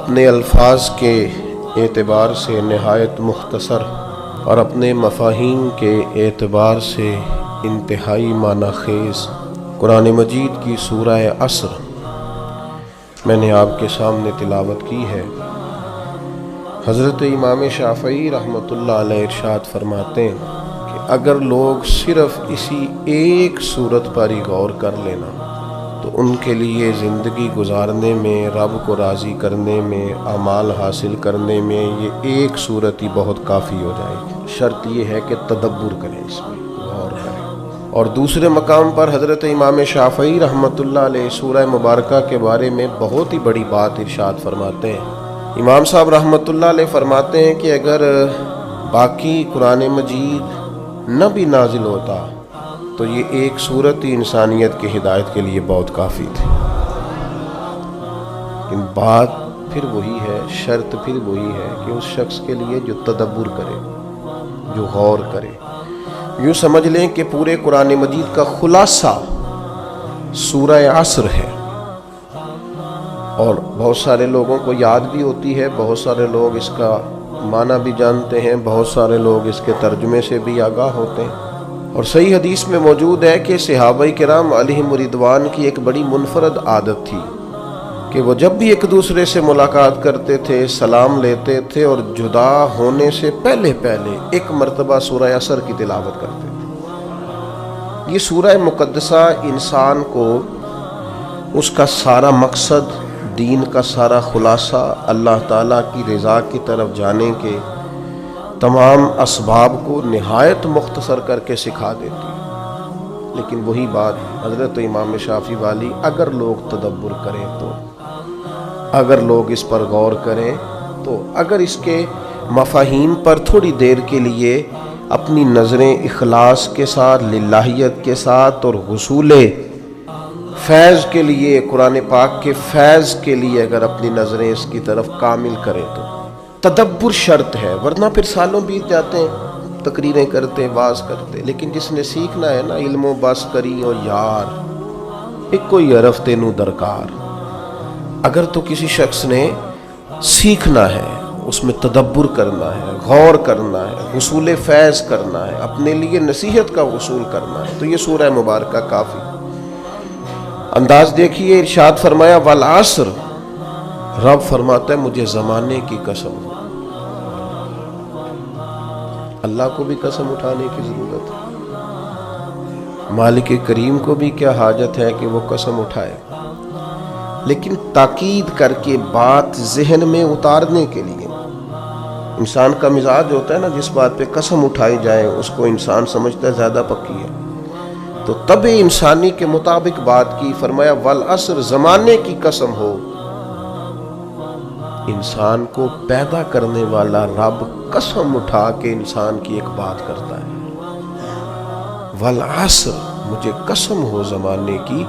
اپنے الفاظ کے اعتبار سے نہایت مختصر اور اپنے مفاہیم کے اعتبار سے انتہائی معنی خیز قرآن مجید کی سورہ عصر میں نے آپ کے سامنے تلاوت کی ہے۔ حضرت امام شافعی رحمۃ اللہ علیہ ارشاد فرماتے ہیں کہ اگر لوگ صرف اسی ایک سورت پر ہی غور کر لینا تو ان کے لیے زندگی گزارنے میں، رب کو راضی کرنے میں، اعمال حاصل کرنے میں یہ ایک سورت ہی بہت کافی ہو جائے گی۔ شرط یہ ہے کہ تدبر کریں، اس میں غور کریں۔ اور دوسرے مقام پر حضرت امام شافعی رحمۃ اللہ علیہ سورہ مبارکہ کے بارے میں بہت ہی بڑی بات ارشاد فرماتے ہیں۔ امام صاحب رحمۃ اللہ علیہ فرماتے ہیں کہ اگر باقی قرآن مجید نہ بھی نازل ہوتا تو یہ ایک سورت ہی انسانیت کی ہدایت کے لیے بہت کافی تھی۔ لیکن بات پھر وہی ہے، شرط پھر وہی ہے کہ اس شخص کے لیے جو تدبر کرے، جو غور کرے۔ یوں سمجھ لیں کہ پورے قرآن مجید کا خلاصہ سورہ عصر ہے، اور بہت سارے لوگوں کو یاد بھی ہوتی ہے، بہت سارے لوگ اس کا معنی بھی جانتے ہیں، بہت سارے لوگ اس کے ترجمے سے بھی آگاہ ہوتے ہیں۔ اور صحیح حدیث میں موجود ہے کہ صحابہ کرام علیہم رضوان کی ایک بڑی منفرد عادت تھی کہ وہ جب بھی ایک دوسرے سے ملاقات کرتے تھے، سلام لیتے تھے اور جدا ہونے سے پہلے ایک مرتبہ سورہ عصر کی تلاوت کرتے تھے۔ یہ سورہ مقدسہ انسان کو اس کا سارا مقصد، دین کا سارا خلاصہ، اللہ تعالیٰ کی رضا کی طرف جانے کے تمام اسباب کو نہایت مختصر کر کے سکھا دیتی ہے۔ لیکن وہی بات حضرت امام شافعی والی، اگر لوگ تدبر کریں تو، اگر لوگ اس پر غور کریں تو، اگر اس کے مفاہیم پر تھوڑی دیر کے لیے اپنی نظریں اخلاص کے ساتھ، للہیت کے ساتھ اور حصول فیض کے لیے، قرآن پاک کے فیض کے لیے اگر اپنی نظریں اس کی طرف کامل کریں تو تدبر شرط ہے، ورنہ پھر سالوں بیت جاتے ہیں، تقریریں کرتے، واز کرتے۔ لیکن جس نے سیکھنا ہے نا، علم و بس کری اور یار ایک کوئی عرف تینوں درکار۔ اگر تو کسی شخص نے سیکھنا ہے، اس میں تدبر کرنا ہے، غور کرنا ہے، حصول فیض کرنا ہے، اپنے لیے نصیحت کا حصول کرنا ہے، تو یہ سورہ مبارکہ کافی۔ انداز دیکھیے، ارشاد فرمایا والعصر، رب فرماتا ہے مجھے زمانے کی قسم ہو۔ اللہ کو بھی قسم اٹھانے کی ضرورت ہے، مالک کریم کو بھی کیا حاجت ہے کہ وہ قسم اٹھائے، لیکن تاکید کر کے بات ذہن میں اتارنے کے لیے۔ انسان کا مزاج ہوتا ہے نا، جس بات پہ قسم اٹھائی جائے اس کو انسان سمجھتا ہے زیادہ پکی ہے، تو طبع انسانی کے مطابق بات کی۔ فرمایا والعصر، زمانے کی قسم ہو۔ انسان کو پیدا کرنے والا رب قسم اٹھا کے انسان کی ایک بات کرتا ہے، والعصر، مجھے قسم ہو زمانے کی،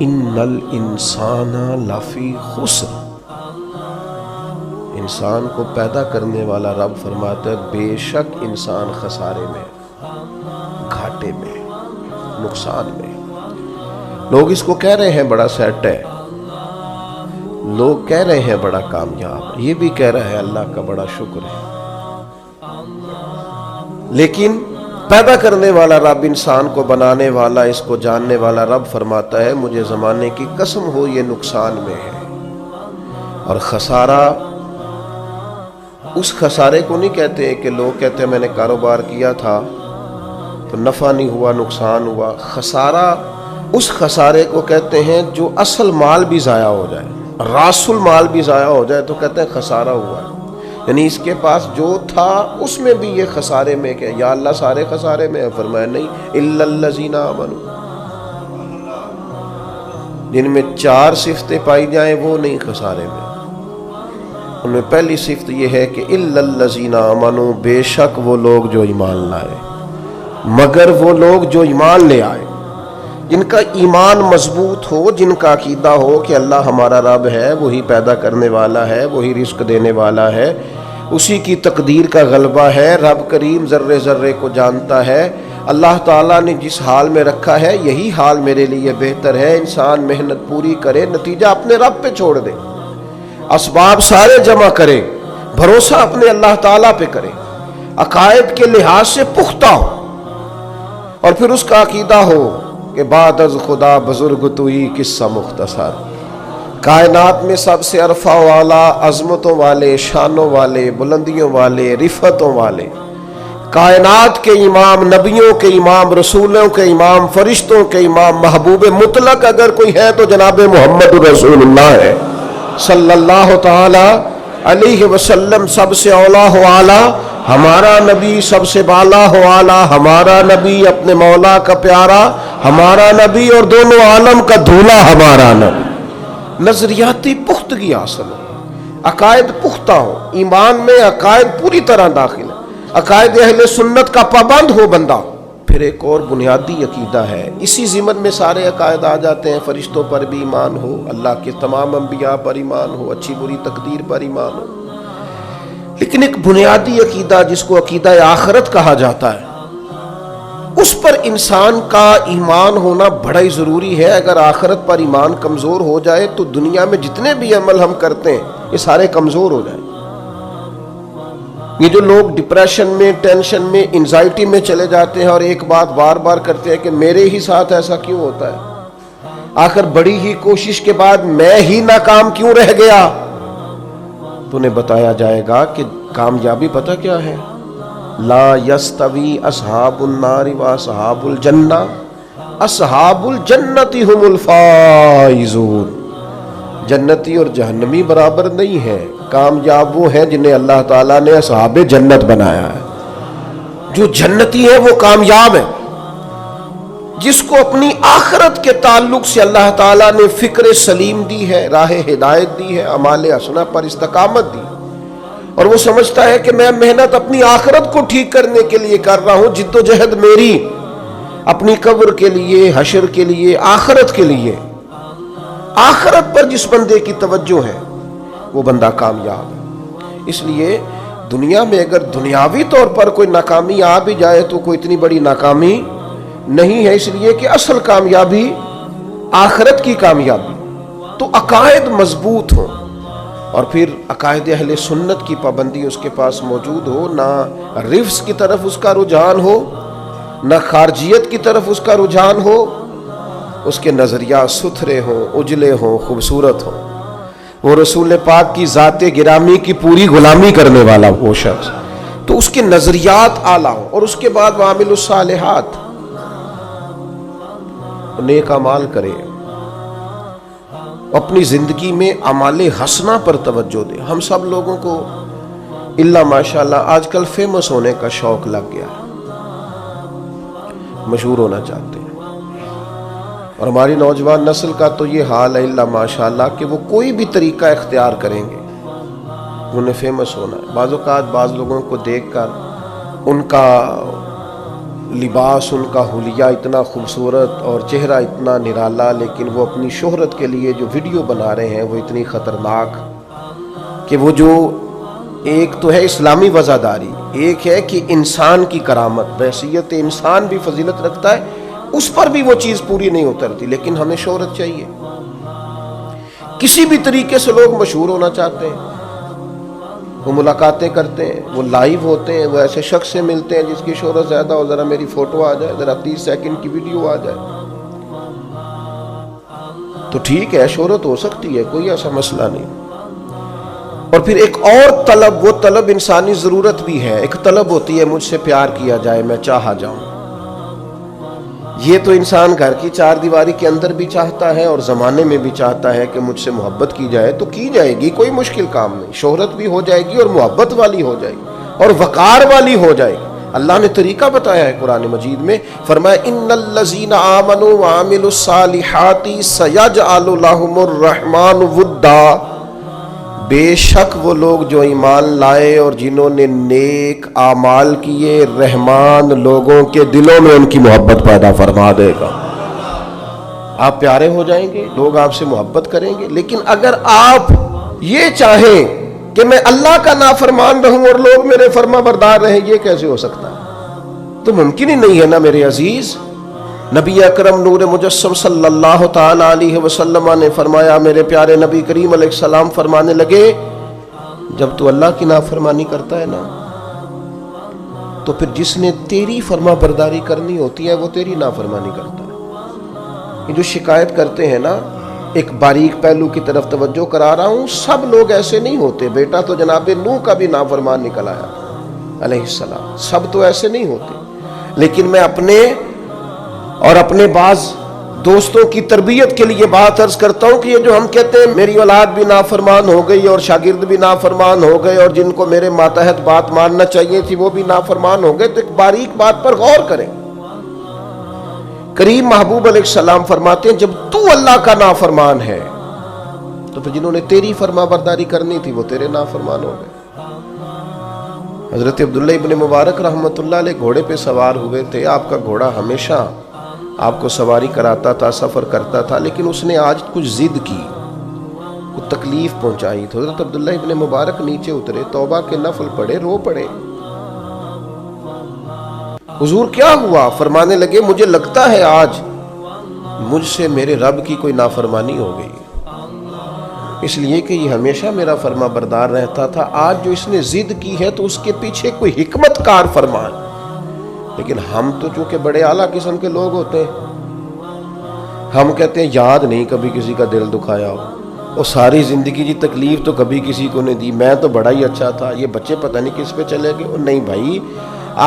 ان الانسان لفی خسر۔ انسان کو پیدا کرنے والا رب فرماتا ہے بے شک انسان خسارے میں، گھاٹے میں، نقصان میں۔ لوگ اس کو کہہ رہے ہیں بڑا سیٹ ہے، لوگ کہہ رہے ہیں بڑا کامیاب، یہ بھی کہہ رہا ہے اللہ کا بڑا شکر ہے، لیکن پیدا کرنے والا رب، انسان کو بنانے والا، اس کو جاننے والا رب فرماتا ہے مجھے زمانے کی قسم ہو یہ نقصان میں ہے۔ اور خسارہ اس خسارے کو نہیں کہتے کہ لوگ کہتے ہیں میں نے کاروبار کیا تھا تو نفع نہیں ہوا، نقصان ہوا۔ خسارہ اس خسارے کو کہتے ہیں جو اصل مال بھی ضائع ہو جائے، راس المال بھی ضائع ہو جائے تو کہتے ہیں خسارہ ہوا ہے۔ یعنی اس کے پاس جو تھا اس میں بھی یہ خسارے میں، کہ یا اللہ سارے خسارے میں ہے؟ فرمایا نہیں، الا الذین آمنوا، جن میں 4 صفتیں پائی جائیں وہ نہیں خسارے میں۔ ان میں پہلی صفت یہ ہے کہ الا الذین آمنوا، بے شک وہ لوگ جو ایمان لائے، مگر وہ لوگ جو ایمان لے آئے، جن کا ایمان مضبوط ہو، جن کا عقیدہ ہو کہ اللہ ہمارا رب ہے، وہی پیدا کرنے والا ہے، وہی رزق دینے والا ہے، اسی کی تقدیر کا غلبہ ہے، رب کریم ذرے ذرے کو جانتا ہے، اللہ تعالیٰ نے جس حال میں رکھا ہے یہی حال میرے لیے بہتر ہے، انسان محنت پوری کرے، نتیجہ اپنے رب پہ چھوڑ دے۔ اسباب سارے جمع کرے، بھروسہ اپنے اللہ تعالیٰ پہ کرے، عقائد کے لحاظ سے پختہ ہو، اور پھر اس کا عقیدہ ہو کہ بعد از خدا بزرگ تو ہی قصہ مختصر، کائنات میں سب سے عرفہ والا، عظمتوں والے، شانوں والے، بلندیوں والے، رفتوں والے، کائنات کے امام، نبیوں کے امام، رسولوں کے امام، فرشتوں کے امام، محبوب مطلق اگر کوئی ہے تو جناب محمد رسول اللہ ہے صلی اللہ تعالی علیہ وسلم۔ سب سے اولا ہو اعلیٰ ہمارا نبی، سب سے بالا ہو اعلیٰ ہمارا نبی، اپنے مولا کا پیارا ہمارا نبی، اور دونوں عالم کا دھولا ہمارا نبی۔ نظریاتی پختگی حاصل ہو، عقائد پختہ ہو، ایمان میں عقائد پوری طرح داخل ہے، عقائد اہل سنت کا پابند ہو بندہ۔ پھر ایک اور بنیادی عقیدہ ہے، اسی ضمن میں سارے عقائد آ جاتے ہیں، فرشتوں پر بھی ایمان ہو، اللہ کے تمام انبیاء پر ایمان ہو، اچھی بری تقدیر پر ایمان ہو، لیکن ایک بنیادی عقیدہ جس کو عقیدہ آخرت کہا جاتا ہے، اس پر انسان کا ایمان ہونا بڑا ہی ضروری ہے۔ اگر آخرت پر ایمان کمزور ہو جائے تو دنیا میں جتنے بھی عمل ہم کرتے ہیں یہ سارے کمزور ہو جائیں۔ یہ جو لوگ ڈپریشن میں، ٹینشن میں، انزائٹی میں چلے جاتے ہیں اور ایک بات بار بار کرتے ہیں کہ میرے ہی ساتھ ایسا کیوں ہوتا ہے، آخر بڑی ہی کوشش کے بعد میں ہی ناکام کیوں رہ گیا، تو انہیں بتایا جائے گا کہ کامیابی پتہ کیا ہے؟ لا یستوی اصحاب النار و اصحاب الجنہ، اصحاب الجنت هم الفائزون۔ جنتی اور جہنمی برابر نہیں ہے، کامیاب وہ ہیں جنہیں اللہ تعالیٰ نے اصحاب جنت بنایا ہے۔ جو جنتی ہے وہ کامیاب ہے، جس کو اپنی آخرت کے تعلق سے اللہ تعالیٰ نے فکر سلیم دی ہے، راہ ہدایت دی ہے، اعمال حسنہ پر استقامت دی، اور وہ سمجھتا ہے کہ میں محنت اپنی آخرت کو ٹھیک کرنے کے لیے کر رہا ہوں، جد و جہد میری اپنی قبر کے لیے، حشر کے لیے، آخرت کے لیے۔ آخرت پر جس بندے کی توجہ ہے وہ بندہ کامیاب ہے۔ اس لیے دنیا میں اگر دنیاوی طور پر کوئی ناکامی آ بھی جائے تو کوئی اتنی بڑی ناکامی نہیں ہے، اس لیے کہ اصل کامیابی آخرت کی کامیابی۔ تو عقائد مضبوط ہوں، اور پھر عقائد اہل سنت کی پابندی اس کے پاس موجود ہو، نہ رفض کی طرف اس کا رجحان ہو، نہ خارجیت کی طرف اس کا رجحان ہو، اس کے نظریات ستھرے ہوں، اجلے ہوں، خوبصورت ہوں، وہ رسول پاک کی ذات گرامی کی پوری غلامی کرنے والا وہ شخص، تو اس کے نظریات اعلیٰ ہوں، اور اس کے بعد وعامل الصالحات، نیک اعمال کرے، اپنی زندگی میں اعمال حسنہ پر توجہ دے۔ ہم سب لوگوں کو الا ماشاءاللہ آج کل فیمس ہونے کا شوق لگ گیا ہے، مشہور ہونا چاہتے ہیں، اور ہماری نوجوان نسل کا تو یہ حال ہے الا ماشاءاللہ کہ وہ کوئی بھی طریقہ اختیار کریں گے، انہیں فیمس ہونا ہے۔ بعض اوقات بعض لوگوں کو دیکھ کر ان کا لباس، ان کا حلیہ اتنا خوبصورت اور چہرہ اتنا نرالا، لیکن وہ اپنی شہرت کے لیے جو ویڈیو بنا رہے ہیں وہ اتنی خطرناک کہ وہ جو ایک تو ہے اسلامی وزاداری، ایک ہے کہ انسان کی کرامت، بحیثیت انسان بھی فضیلت رکھتا ہے، اس پر بھی وہ چیز پوری نہیں اترتی، لیکن ہمیں شہرت چاہیے۔ کسی بھی طریقے سے لوگ مشہور ہونا چاہتے ہیں، وہ ملاقاتیں کرتے ہیں، وہ لائیو ہوتے ہیں، وہ ایسے شخص سے ملتے ہیں جس کی شہرت زیادہ ہو، ذرا میری فوٹو آ جائے، ذرا 30 سیکنڈ کی ویڈیو آ جائے، تو ٹھیک ہے شہرت ہو سکتی ہے، کوئی ایسا مسئلہ نہیں۔ اور پھر ایک اور طلب، وہ طلب انسانی ضرورت بھی ہے، ایک طلب ہوتی ہے مجھ سے پیار کیا جائے، میں چاہا جاؤں۔ یہ تو انسان گھر کی چار دیواری کے اندر بھی چاہتا ہے اور زمانے میں بھی چاہتا ہے کہ مجھ سے محبت کی جائے، تو کی جائے گی، کوئی مشکل کام نہیں، شہرت بھی ہو جائے گی اور محبت والی ہو جائے گی اور وقار والی ہو جائے گی۔ اللہ نے طریقہ بتایا ہے قرآن مجید میں، فرمایا ان الذین آمنوا وعملوا الصالحات سیجعل لهم الرحمن ودا، بے شک وہ لوگ جو ایمان لائے اور جنہوں نے نیک اعمال کیے، رحمان لوگوں کے دلوں میں ان کی محبت پیدا فرما دے گا۔ آپ پیارے ہو جائیں گے، لوگ آپ سے محبت کریں گے، لیکن اگر آپ یہ چاہیں کہ میں اللہ کا نافرمان رہوں اور لوگ میرے فرما بردار رہیں، یہ کیسے ہو سکتا ہے؟ تو ممکن ہی نہیں ہے نا میرے عزیز۔ نبی اکرم نور مجسم صلی اللہ تعالی علیہ وسلم نے فرمایا، میرے پیارے نبی کریم علیہ السلام فرمانے لگے، جب تو اللہ کی نافرمانی کرتا ہے نا تو پھر جس نے تیری فرما برداری کرنی ہوتی ہے وہ تیری نافرمانی کرتا ہے۔ یہ جو شکایت کرتے ہیں نا، ایک باریک پہلو کی طرف توجہ کرا رہا ہوں، سب لوگ ایسے نہیں ہوتے۔ بیٹا تو جناب نوح کا بھی نافرمان نکل آیا علیہ السلام، سب تو ایسے نہیں ہوتے۔ لیکن میں اپنے اور اپنے بعض دوستوں کی تربیت کے لیے بات عرض کرتا ہوں کہ یہ جو ہم کہتے ہیں میری اولاد بھی نافرمان ہو گئی اور شاگرد بھی نافرمان ہو گئے اور جن کو میرے ماتحت بات ماننا چاہیے تھی وہ بھی نافرمان ہو گئے، تو ایک باریک بات پر غور کریں۔ کریم محبوب علیہ السلام فرماتے ہیں، جب تو اللہ کا نافرمان ہے تو پھر جنہوں نے تیری فرما برداری کرنی تھی وہ تیرے نافرمان ہو گئے۔ حضرت عبداللہ ابن مبارک رحمۃ اللہ علیہ گھوڑے پہ سوار ہوئے تھے۔ آپ کا گھوڑا ہمیشہ آپ کو سواری کراتا تھا، سفر کرتا تھا، لیکن اس نے آج کچھ ضد کی، کچھ تکلیف پہنچائی تو حضرت عبداللہ ابن مبارک نیچے اترے، توبہ کے نفل پڑھے، رو پڑے۔ حضور کیا ہوا؟ فرمانے لگے، مجھے لگتا ہے آج مجھ سے میرے رب کی کوئی نافرمانی ہو گئی، اس لیے کہ یہ ہمیشہ میرا فرما بردار رہتا تھا، آج جو اس نے ضد کی ہے تو اس کے پیچھے کوئی حکمت کار فرمان۔ لیکن ہم تو چونکہ بڑے اعلیٰ قسم کے لوگ ہوتے ہیں، ہم کہتے ہیں یاد نہیں کبھی کسی کا دل دکھایا ہو، وہ ساری زندگی کی تکلیف تو کبھی کسی کو نہیں دی، میں تو بڑا ہی اچھا تھا، یہ بچے پتہ نہیں کس پہ چلے گئے۔ نہیں بھائی،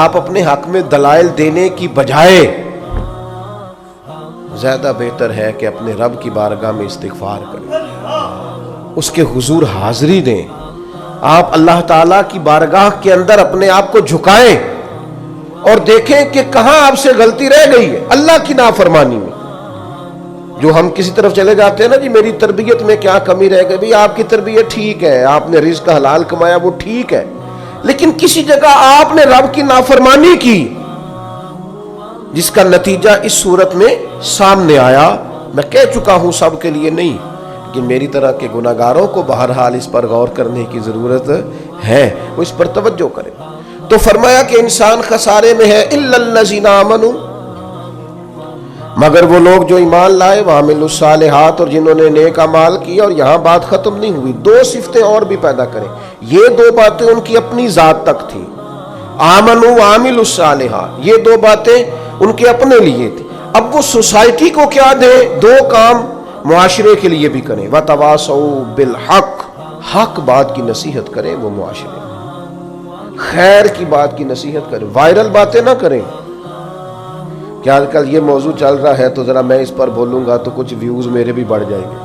آپ اپنے حق میں دلائل دینے کی بجائے زیادہ بہتر ہے کہ اپنے رب کی بارگاہ میں استغفار کریں، اس کے حضور حاضری دیں، آپ اللہ تعالیٰ کی بارگاہ کے اندر اپنے آپ کو جھکائیں اور دیکھیں کہ کہاں آپ سے غلطی رہ گئی ہے اللہ کی نافرمانی میں۔ جو ہم کسی طرف چلے جاتے ہیں نا، جی میری تربیت میں کیا کمی رہ گئی، بھی آپ کی تربیت ٹھیک ہے، آپ نے رزق حلال کمایا وہ ٹھیک ہے، لیکن کسی جگہ آپ نے رب کی نافرمانی کی جس کا نتیجہ اس صورت میں سامنے آیا۔ میں کہہ چکا ہوں سب کے لیے نہیں، کہ میری طرح کے گناہگاروں کو بہرحال اس پر غور کرنے کی ضرورت ہے، وہ اس پر توجہ کرے۔ تو فرمایا کہ انسان خسارے میں ہے، الا الذین آمنوا، مگر وہ لوگ جو ایمان لائے، وعملوا الصالحات، اور جنہوں نے نیک اعمال کیا۔ اور یہاں بات ختم نہیں ہوئی، دو صفتیں اور بھی پیدا کریں۔ یہ دو باتیں ان کی اپنی ذات تک تھیں، آمنوا وعملوا الصالحات، یہ دو باتیں ان کے اپنے لیے تھی۔ اب وہ سوسائٹی کو کیا دیں؟ دو کام معاشرے کے لیے بھی کریں، وتواصوا بالحق، حق بات کی نصیحت کریں وہ معاشرے، خیر کی بات کی نصیحت کریں، وائرل باتیں نہ کریں کہ آج کل یہ موضوع چل رہا ہے تو ذرا میں اس پر بولوں گا تو کچھ ویوز میرے بھی بڑھ جائیں گے،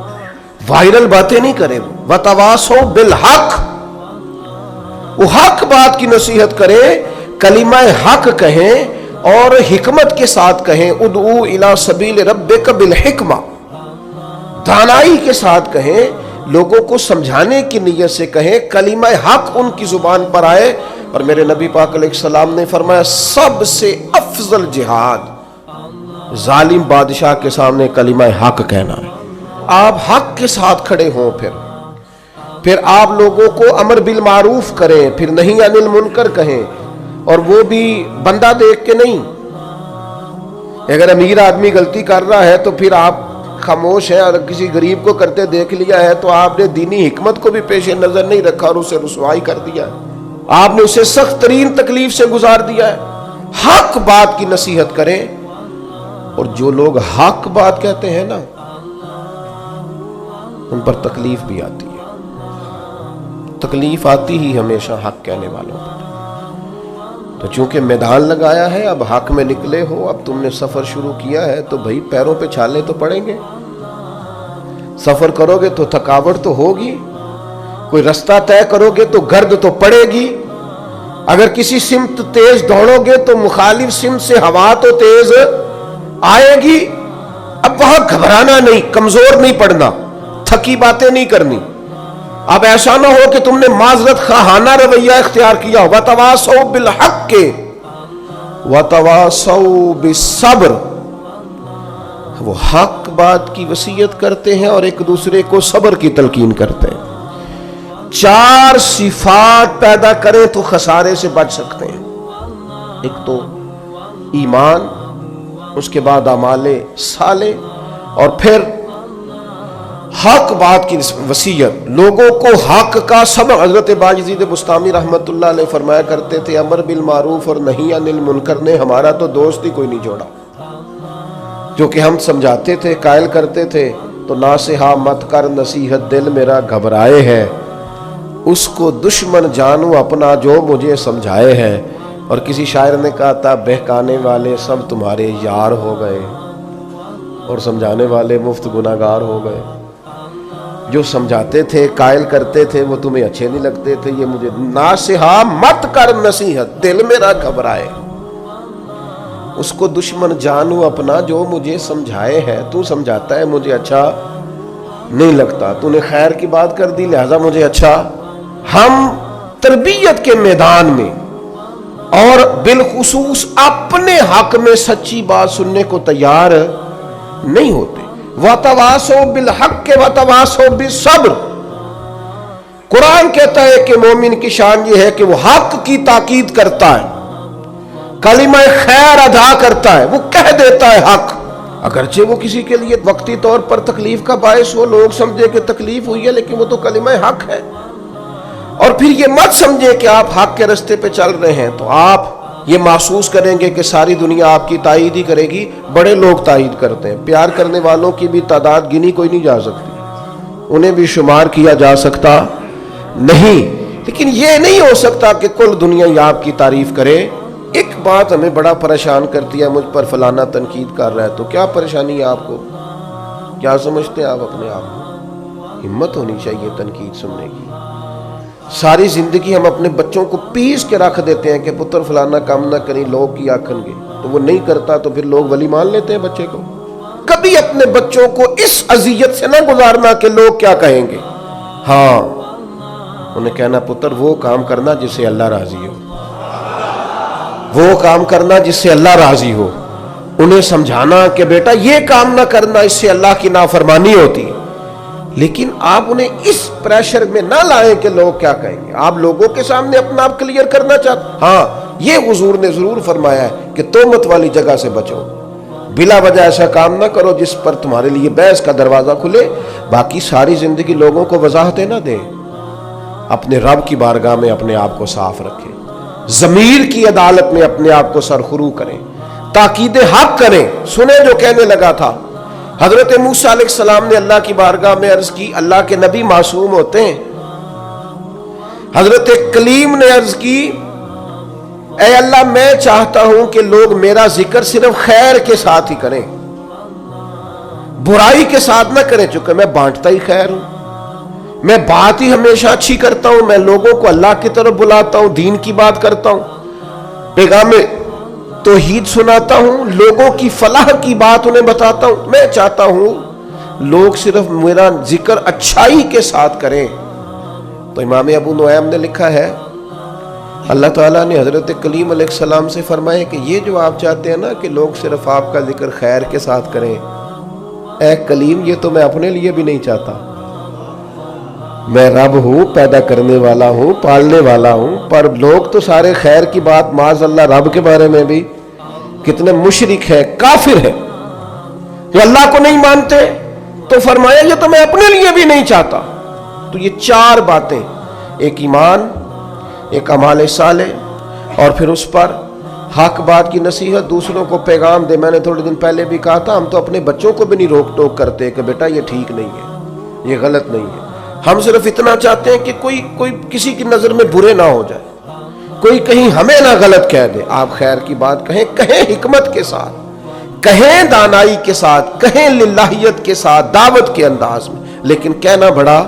وائرل باتیں نہیں کریں۔ وتواصوا بالحق، وہ حق بات کی نصیحت کریں، کلمہ حق کہیں اور حکمت کے ساتھ کہیں، ادعو الی سبیل ربک بالحکمہ، دانائی کے ساتھ کہیں، لوگوں کو سمجھانے کی نیت سے کہیں، کلمہ حق ان کی زبان پر آئے۔ اور میرے نبی پاک علیہ السلام نے فرمایا، سب سے افضل جہاد ظالم بادشاہ کے سامنے کلمہ حق کہنا ہے۔ آپ حق کے ساتھ کھڑے ہوں، پھر آپ لوگوں کو امر بالمعروف کریں، پھر نہی عن المنکر کہیں، اور وہ بھی بندہ دیکھ کے نہیں۔ اگر امیر آدمی غلطی کر رہا ہے تو پھر آپ خاموش ہیں، اور کسی غریب کو کرتے دیکھ لیا ہے تو آپ نے دینی حکمت کو بھی پیش نظر نہیں رکھا اور اسے رسوائی کر دیا ہے، آپ نے اسے سخت ترین تکلیف سے گزار دیا ہے۔ حق بات کی نصیحت کریں، اور جو لوگ حق بات کہتے ہیں نا ان پر تکلیف بھی آتی ہے، تکلیف آتی ہی ہمیشہ حق کہنے والوں پر۔ تو چونکہ میدان لگایا ہے، اب حق میں نکلے ہو، اب تم نے سفر شروع کیا ہے تو بھائی پیروں پہ چھالے تو پڑیں گے، سفر کرو گے تو تھکاوٹ تو ہوگی، کوئی رستہ طے کرو گے تو گرد تو پڑے گی، اگر کسی سمت تیز دوڑو گے تو مخالف سمت سے ہوا تو تیز آئے گی۔ اب وہاں گھبرانا نہیں، کمزور نہیں پڑنا، تھکی باتیں نہیں کرنی۔ اب ایسا نہ ہو کہ تم نے معذرت خواہانہ رویہ اختیار کیا، وتواصوا بالحق وتواصوا بالصبر، وہ حق بات کی وصیت کرتے ہیں اور ایک دوسرے کو صبر کی تلقین کرتے ہیں۔ چار صفات پیدا کریں تو خسارے سے بچ سکتے ہیں۔ ایک تو ایمان، اس کے بعد اعمال صالح، اور پھر حق بات کی وصیت، لوگوں کو حق کا سبق۔ حضرت باجزید بستامی رحمۃ اللہ علیہ فرمایا کرتے تھے امر بالمعروف اور نہی عن المنکر نے ہمارا تو دوست ہی کوئی نہیں جوڑا۔ جو کہ ہم سمجھاتے تھے، قائل کرتے تھے، تو ناصحہ مت کر نصیحت دل میرا گھبرائے ہے، اس کو دشمن جانو اپنا جو مجھے سمجھائے ہے۔ اور کسی شاعر نے کہا تھا بہکانے والے سب تمہارے یار ہو گئے اور سمجھانے والے مفت گناہگار ہو گئے۔ جو سمجھاتے تھے، قائل کرتے تھے، وہ تمہیں اچھے نہیں لگتے تھے۔ یہ مجھے ناصحہ مت کر نصیحت دل میرا گھبرائے، اس کو دشمن جانو اپنا جو مجھے سمجھائے ہے۔ تو سمجھاتا ہے مجھے اچھا نہیں لگتا، تو نے خیر کی بات کر دی لہذا مجھے اچھا۔ ہم تربیت کے میدان میں اور بالخصوص اپنے حق میں سچی بات سننے کو تیار نہیں ہوتے۔ وَتَوَاصَوْا بِالْحَقِّ وَتَوَاصَوْا بِالصَّبْرِ، قرآن کہتا ہے کہ مومن کی شان یہ ہے کہ وہ حق کی تاکید کرتا ہے، کلمہ خیر ادا کرتا ہے، وہ کہہ دیتا ہے حق، اگرچہ وہ کسی کے لیے وقتی طور پر تکلیف کا باعث ہو، لوگ سمجھے کہ تکلیف ہوئی ہے لیکن وہ تو کلمہ حق ہے۔ اور پھر یہ مت سمجھے کہ آپ حق کے راستے پہ چل رہے ہیں تو آپ یہ محسوس کریں گے کہ ساری دنیا آپ کی تائید ہی کرے گی۔ بڑے لوگ تائید کرتے ہیں، پیار کرنے والوں کی بھی تعداد گنی کوئی نہیں جا سکتی، انہیں بھی شمار کیا جا سکتا نہیں، لیکن یہ نہیں ہو سکتا کہ کل دنیا ہی آپ کی تعریف کرے۔ ایک بات ہمیں بڑا پریشان کرتی ہے، مجھ پر فلانا تنقید کر رہا ہے، تو کیا پریشانی ہے آپ کو؟ کیا سمجھتے ہیں آپ اپنے آپ کو؟ ہمت ہونی چاہیے تنقید سننے کی۔ ساری زندگی ہم اپنے بچوں کو پیس کے رکھ دیتے ہیں کہ پتر فلانا کام نہ کریں لوگ کی آکھن گے، تو وہ نہیں کرتا تو پھر لوگ ولی مان لیتے ہیں بچے کو۔ کبھی اپنے بچوں کو اس اذیت سے نہ گزارنا کہ لوگ کیا کہیں گے، ہاں انہیں کہنا پتر وہ کام کرنا جس سے اللہ راضی ہو، وہ کام کرنا جس سے اللہ راضی ہو۔ انہیں سمجھانا کہ بیٹا یہ کام نہ کرنا، اس سے اللہ کی نافرمانی ہوتی ہے، لیکن آپ انہیں اس پریشر میں نہ لائیں کہ لوگ کیا کہیں گے۔ آپ لوگوں کے سامنے اپنا آپ کلیئر کرنا چاہتے، ہاں یہ حضور نے ضرور فرمایا ہے کہ تہمت والی جگہ سے بچو، بلا وجہ ایسا کام نہ کرو جس پر تمہارے لیے بحث کا دروازہ کھلے۔ باقی ساری زندگی لوگوں کو وضاحتیں نہ دیں، اپنے رب کی بارگاہ میں اپنے آپ کو صاف رکھیں، ضمیر کی عدالت میں اپنے آپ کو سرخرو کریں، تاکید حق کریں۔ سنیں جو کہنے لگا تھا حضرت موسیٰ علیہ السلام نے اللہ کی بارگاہ میں عرض کی، اللہ کے نبی معصوم ہوتے ہیں۔ حضرت کلیم نے عرض کی، اے اللہ میں چاہتا ہوں کہ لوگ میرا ذکر صرف خیر کے ساتھ ہی کریں، برائی کے ساتھ نہ کریں، چونکہ میں بانٹتا ہی خیر ہوں، میں بات ہی ہمیشہ اچھی کرتا ہوں، میں لوگوں کو اللہ کی طرف بلاتا ہوں، دین کی بات کرتا ہوں، پیغام توحید سناتا ہوں، لوگوں کی فلاح کی بات انہیں بتاتا ہوں۔ میں چاہتا ہوں لوگ صرف میرا ذکر اچھائی کے ساتھ کریں۔ تو امام ابو نعیم نے لکھا ہے اللہ تعالیٰ نے حضرت کلیم علیہ السلام سے فرمایا کہ یہ جو آپ چاہتے ہیں نا کہ لوگ صرف آپ کا ذکر خیر کے ساتھ کریں، اے کلیم یہ تو میں اپنے لیے بھی نہیں چاہتا، میں رب ہوں، پیدا کرنے والا ہوں، پالنے والا ہوں، پر لوگ تو سارے خیر کی بات معاذ اللہ رب کے بارے میں بھی کتنے مشرک ہیں، کافر ہیں، جو اللہ کو نہیں مانتے، تو فرمایا یہ تو میں اپنے لیے بھی نہیں چاہتا۔ تو یہ چار باتیں، ایک ایمان، ایک اعمال صالح، اور پھر اس پر حق بات کی نصیحت، دوسروں کو پیغام دے۔ میں نے تھوڑے دن پہلے بھی کہا تھا ہم تو اپنے بچوں کو بھی نہیں روک ٹوک کرتے کہ بیٹا یہ ٹھیک نہیں ہے، یہ غلط نہیں ہے، ہم صرف اتنا چاہتے ہیں کہ کوئی کسی کی نظر میں برے نہ ہو جائے، کوئی کہیں ہمیں نہ غلط کہہ دے۔ آپ خیر کی بات کہیں حکمت کے ساتھ، کہیں دانائی کے ساتھ، کہیں للہیت کے ساتھ، دعوت کے انداز میں، لیکن کہنا بڑا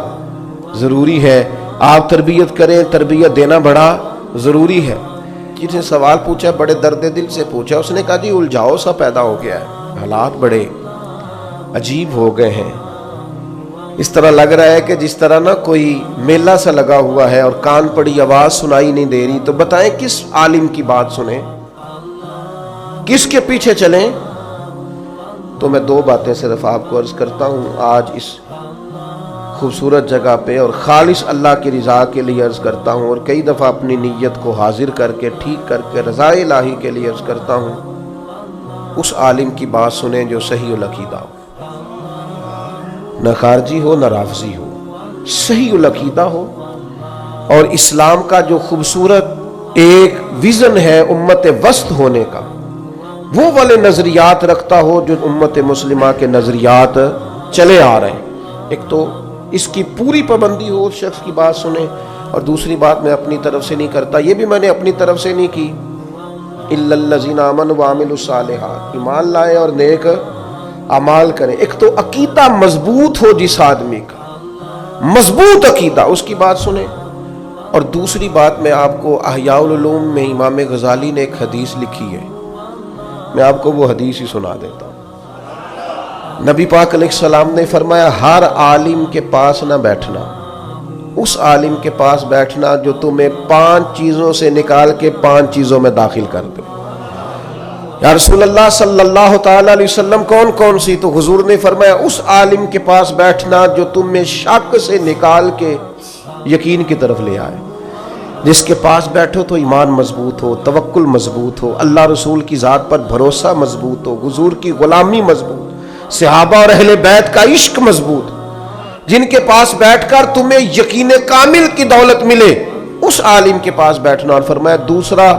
ضروری ہے۔ آپ تربیت کریں، تربیت دینا بڑا ضروری ہے۔ کسی نے سوال پوچھا، بڑے درد دل سے پوچھا، اس نے کہا جی الجھاؤ سا پیدا ہو گیا ہے، حالات بڑے عجیب ہو گئے ہیں، اس طرح لگ رہا ہے کہ جس طرح نا کوئی میلہ سا لگا ہوا ہے اور کان پڑی آواز سنائی نہیں دے رہی، تو بتائیں کس عالم کی بات سنیں، کس کے پیچھے چلیں؟ تو میں دو باتیں صرف آپ کو عرض کرتا ہوں آج اس خوبصورت جگہ پہ، اور خالص اللہ کی رضا کے لیے عرض کرتا ہوں، اور کئی دفعہ اپنی نیت کو حاضر کر کے ٹھیک کر کے رضا الہی کے لیے عرض کرتا ہوں اس عالم کی بات سنیں جو صحیح العقیدہ ہو، نہ خارجی ہو نہ رافضی ہو، صحیح العقیدہ ہو، اور اسلام کا جو خوبصورت ایک ویژن ہے امت وسط ہونے کا، وہ والے نظریات رکھتا ہو جو امت مسلمہ کے نظریات چلے آ رہے ہیں۔ ایک تو اس کی پوری پابندی ہو، اس شخص کی بات سنیں، اور دوسری بات میں اپنی طرف سے نہیں کرتا، یہ بھی میں نے اپنی طرف سے نہیں کی، الا الذین آمنوا وعملوا الصالحات، ایمان لائے اور نیک اعمال کریں۔ ایک تو عقیدہ مضبوط ہو جس آدمی کا، مضبوط عقیدہ، اس کی بات سنیں، اور دوسری بات میں آپ کو احیاء العلوم میں امام غزالی نے ایک حدیث لکھی ہے، میں آپ کو وہ حدیث ہی سنا دیتا ہوں۔ نبی پاک علیہ السلام نے فرمایا ہر عالم کے پاس نہ بیٹھنا، اس عالم کے پاس بیٹھنا جو تمہیں 5 چیزوں سے نکال کے 5 چیزوں میں داخل کر دے۔ یا رسول اللہ صلی اللہ تعالیٰ علیہ وسلم کون کون سی؟ تو حضور نے فرمایا اس عالم کے پاس بیٹھنا جو تمہیں شک سے نکال کے یقین کی طرف لے آئے۔ جس کے پاس بیٹھو تو ایمان مضبوط ہو، توکل مضبوط ہو، اللہ رسول کی ذات پر بھروسہ مضبوط ہو، حضور کی غلامی مضبوط، صحابہ اور اہل بیت کا عشق مضبوط، جن کے پاس بیٹھ کر تمہیں یقین کامل کی دولت ملے، اس عالم کے پاس بیٹھنا۔ اور فرمایا دوسرا،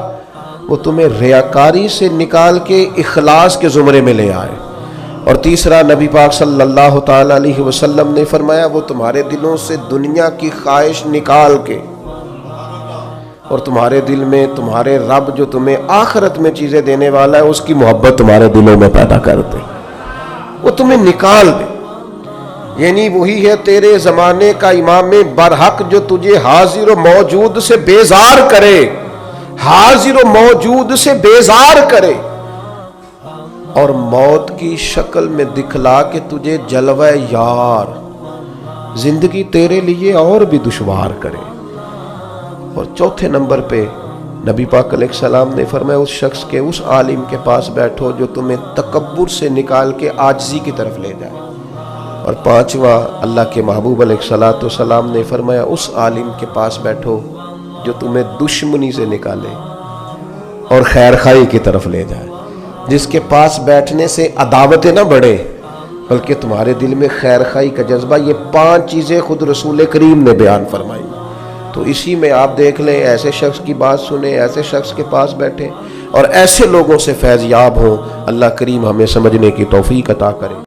وہ تمہیں ریاکاری سے نکال کے اخلاص کے زمرے میں لے آئے۔ اور تیسرا، نبی پاک صلی اللہ تعالیٰ علیہ وسلم نے فرمایا وہ تمہارے دلوں سے دنیا کی خواہش نکال کے، اور تمہارے دل میں تمہارے رب جو تمہیں آخرت میں چیزیں دینے والا ہے اس کی محبت تمہارے دلوں میں پیدا کر دے، وہ تمہیں نکال دے۔ یعنی وہی ہے تیرے زمانے کا امام برحق جو تجھے حاضر و موجود سے بیزار کرے، حاضر و موجود سے بیزار کرے، اور موت کی شکل میں دکھلا کے تجھے جلوہ یار، زندگی تیرے لیے اور بھی دشوار کرے۔ اور چوتھے نمبر پہ نبی پاک علیہ السلام نے فرمایا اس شخص کے، اس عالم کے پاس بیٹھو جو تمہیں تکبر سے نکال کے عاجزی کی طرف لے جائے۔ اور پانچواں، اللہ کے محبوب علیہ السلام نے فرمایا اس عالم کے پاس بیٹھو جو تمہیں دشمنی سے نکالے اور خیر خواہی کی طرف لے جائے، جس کے پاس بیٹھنے سے عداوتیں نہ بڑھے بلکہ تمہارے دل میں خیر خواہی کا جذبہ۔ یہ 5 چیزیں خود رسول کریم نے بیان فرمائی۔ تو اسی میں آپ دیکھ لیں، ایسے شخص کی بات سنیں، ایسے شخص کے پاس بیٹھیں، اور ایسے لوگوں سے فیض یاب ہوں۔ اللہ کریم ہمیں سمجھنے کی توفیق عطا کرے۔